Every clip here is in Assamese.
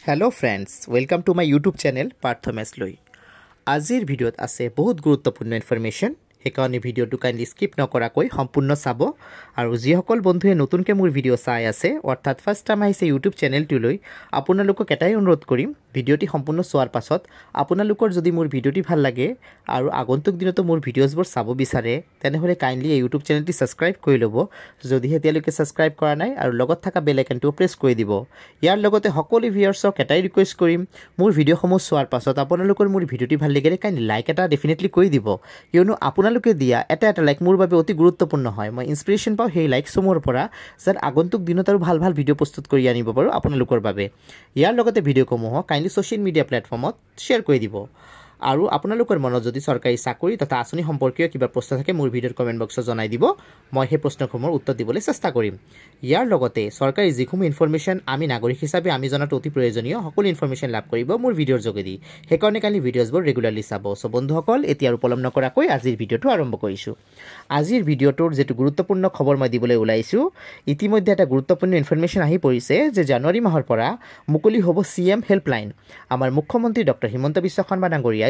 hello friends welcome to my YouTube channel Parthamesh लुई आजिर भिडिओत आछे बहुत गुरुत्वपूर्ण इनफरमेशन हेकाৰণে ভিডিওটো কাইন্ডলি স্কিপ নকৰাকৈ সম্পূৰ্ণ চাব আৰু যিসকল বন্ধুৱে নতুনকৈ মোৰ ভিডিও চাই আছে অৰ্থাৎ ফাৰ্ষ্ট টাইম আহিছে ইউটিউব চেনেলটোলৈ আপোনালোকক এটাই অনুৰোধ কৰিম ভিডিওটি সম্পূৰ্ণ চোৱাৰ পাছত আপোনালোকৰ যদি মোৰ ভিডিওটি ভাল লাগে আৰু আগন্তুক দিনতো মোৰ ভিডিওছবোৰ চাব বিচাৰে তেনেহলে কাইন্ডলি এই ইউটিউব চেনেলটি সাবস্ক্ৰাইব কৰি ল'ব যদি হেতিয়ালৈকে সাবস্ক্ৰাইব কৰা নাই আৰু লগত থকা বেল আইকনটো প্ৰেছ কৰি দিব ইয়াৰ লগতে সকলো ভিউয়াৰ্ছক এটাই ৰিকুৱেষ্ট কৰিম মোৰ ভিডিওসমূহ চোৱাৰ পাছত আপোনালোকৰ মোৰ ভিডিওটি ভাল লাগিলে কাইন্ডলি লাইক এটা ডেফিনেটলি কৰি দিব কিয়নো আপোনালোকে দিয়া এটা লাইক মোৰ বাবে অতি গুৰুত্বপূৰ্ণ হয় মই ইনস্পিৰেশন পাও হেই লাইক সমুৰ পৰা যাৰ আগন্তুক দিনত আৰু ভাল ভাল ভিডিও প্ৰস্তুত কৰি আনিব পাৰো আপোনালোকৰ বাবে ইয়াৰ লগতে ভিডিওসমূহ কাইন্ডলি সোশ্যাল মিডিয়া প্ল্যাটফৰ্মত শেয়াৰ কৰি দিব আৰু আপোনালোকৰ মনত যদি চৰকাৰী চাকৰি তথা আঁচনি সম্পৰ্কীয় কিবা প্ৰশ্ন থাকে মোৰ ভিডিওৰ কমেন্ট বক্সত জনাই দিব মই সেই প্ৰশ্নসমূহৰ উত্তৰ দিবলৈ চেষ্টা কৰিম ইয়াৰ লগতে চৰকাৰী যিসমূহ ইনফৰমেশন আমি নাগৰিক হিচাপে আমি জনাটো অতি প্ৰয়োজনীয় সকলো ইনফৰমেশন লাভ কৰিব মোৰ ভিডিওৰ যোগেদি হেকাৰণে কাইন্ডলি ভিডিওছবোৰ ৰেগুলাৰলি চাব সো বন্ধুসকল এতিয়া আৰু পলম নকৰাকৈ আজিৰ ভিডিওটো আৰম্ভ কৰিছো আজিৰ ভিডিওটোৰ যেটো গুৰুত্বপূৰ্ণ খবৰ মই দিবলৈ ওলাইছো ইতিমধ্যে এটা গুৰুত্বপূৰ্ণ ইনফৰমেশন আহি পৰিছে যে জানুৱাৰী মাহৰ পৰা মুকলি হ'ব সিএম হেল্পলাইন আমাৰ মুখ্যমন্ত্ৰী ডক্টৰ হিমন্ত বিশ্ব শৰ্মা ডাঙৰীয়াই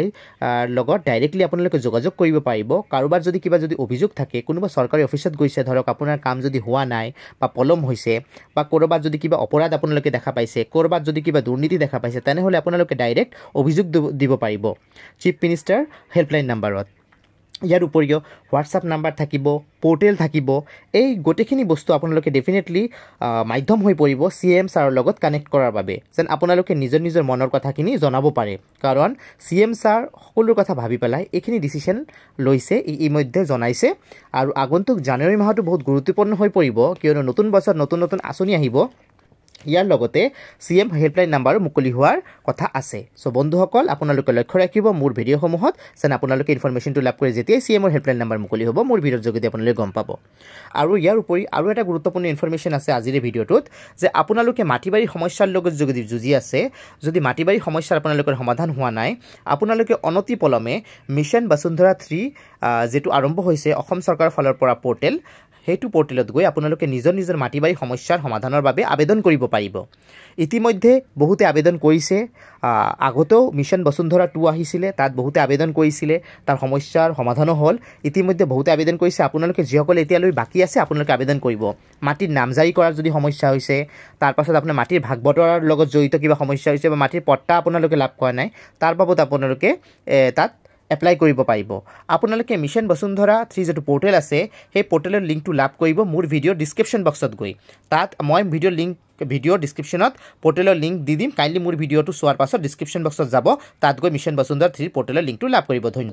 লগত ডাইৰেক্টলি আপোনালোকে যোগাযোগ কৰিব পাৰিব কাৰোবাৰ যদি কিবা যদি অভিযোগ থাকে কোনোবা চৰকাৰী অফিচত গৈছে ধৰক আপোনাৰ কাম যদি হোৱা নাই বা পলম হৈছে বা কৰবাত যদি কিবা অপৰাধ আপোনালোকে দেখা পাইছে কৰবাত যদি কিবা দুৰ্নীতি দেখা পাইছে তেনেহলে আপোনালোকে ডাইৰেক্ট অভিযোগ দিব পাৰিব চিফ মিনিষ্টাৰ হেল্পলাইন নম্বৰত ইয়াৰ উপৰিও হোৱাটসঅ্যাপ নাম্বাৰ থাকিব পোৰ্টেল থাকিব এই গোটেখিনি বস্তু আপোনালোকে ডেফিনেটলি মাধ্যম হৈ পৰিব সিএম ছাৰৰ লগত কানেক্ট কৰাৰ বাবে যেন আপোনালোকে নিজৰ নিজৰ মনৰ কথাখিনি জনাব পাৰে কাৰণ সিএম ছাৰ সকলো কথা ভাবি পেলাই এইখিনি ডিসিশন লৈছে ইতিমধ্যে জনাইছে আৰু আগন্তুক জানুৱাৰী মাহটো বহুত গুৰুত্বপূৰ্ণ হৈ পৰিব কিয়নো নতুন বছৰ নতুন নতুন আঁচনি আহিব ইয়াৰ লগতে সিএম হেল্পলাইন নাম্বাৰ মুকলি হোৱাৰ কথা আছে সো বন্ধুসকল আপোনালোকে লক্ষ্য ৰাখিব মোৰ ভিডিওসমূহত যেন আপোনালোকে ইনফৰমেশনটো লাভ কৰি যেতিয়া সিএম ৰ হেল্পলাইন নাম্বাৰ মুকলি হ'ব মোৰ ভিডিওৰ যোগেদি আপোনালোকে গম পাব আৰু ইয়াৰ উপৰি আৰু এটা গুৰুত্বপূৰ্ণ ইনফৰমেশন আছে আজিৰ ভিডিওটোত যে আপোনালোকে মাটিবাৰী সমস্যাৰ লগত যোগেদি যুজি আছে যদি মাটিবাৰী সমস্যাৰ আপোনালোকৰ সমাধান হোৱা নাই আপোনালোকে অনতি পলমে মিশন বসুন্ধৰা 3 যেটো আৰম্ভ হৈছে অসম চৰকাৰৰ ফালৰ পৰা পোৰ্টেল হেতু পোৰ্টেলত গৈ আপোনালোকে নিজৰ নিজৰ মাটিবাৰী সমস্যাৰ সমাধানৰ বাবে আবেদন কৰিব পাৰিব ইতিমধ্যে বহুতে আবেদন কৰিছে আগতেও মিশন বসুন্ধৰা 2 আহিছিলে তাত বহুতে আবেদন কৰিছিলে তাৰ সমস্যাৰ সমাধানো হ'ল ইতিমধ্যে বহুতে আবেদন কৰিছে আপোনালোকে যিসকল এতিয়ালৈ বাকি আছে আপোনালোকে আবেদন কৰিব মাটিৰ নামজাৰি কৰাৰ যদি সমস্যা হৈছে তাৰ পাছত আপোনাৰ মাটিৰ ভাগ বটৰাৰ লগত জড়িত কিবা সমস্যা হৈছে বা মাটিৰ পট্টা আপোনালোকে লাভ কৰা নাই তাৰ বাবদ আপোনালোকে তাত এপ্লাই কৰিব পাৰিব আপোনালোকে মিশন বসুন্ধৰা 3 যেটো পোৰ্টেল আছে সেই পোৰ্টেলৰ লিংকটো লাভ কৰিব মোৰ ভিডিও ডেসক্ৰিপচন বক্সত গৈ তাত মই ভিডিও ডেসক্ৰিপচনত পোৰ্টেলৰ লিংক দি দিম কাইন্ডলি মোৰ ভিডিওটো চোৱাৰ পাছত ডেসক্ৰিপচন বক্সত যাব তাত গৈ মিশন বসুন্ধৰা 3 পোৰ্টেলৰ লিংকটো লাভ কৰিব ধন্যবাদ